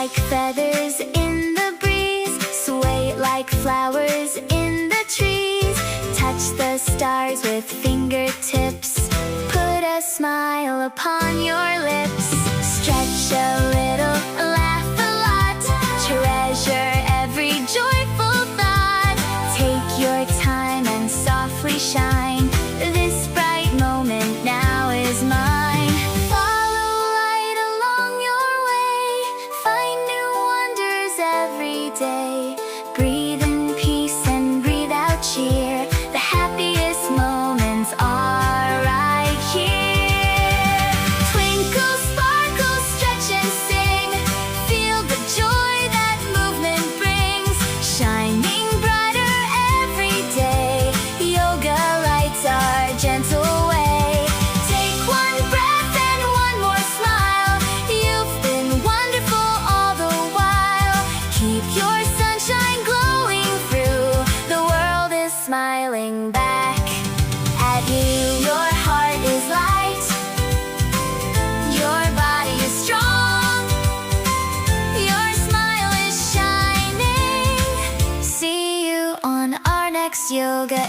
like feathers in the breeze, sway like flowers in the trees. Touch the stars with fingertips, put a smile upon your lips. Stretch a little, laugh a lot, treasure every joyful thought. Take your time and softly shine, this bright moment now is mine. Follow light along your way, find new wonders every day. Breathe in peace and breathe out cheer, the happiest moments are right here. Twinkle, sparkle, stretch and sing, feel the joy that movement brings. Shining brighter every day, yoga lights our gentle way. Take one breath and one more smile, you've been wonderful all the while. Keep your sunshine glowing through, the world is smiling back at you. Your heart is light, your body is strong, your smile is shining. See you on our next yoga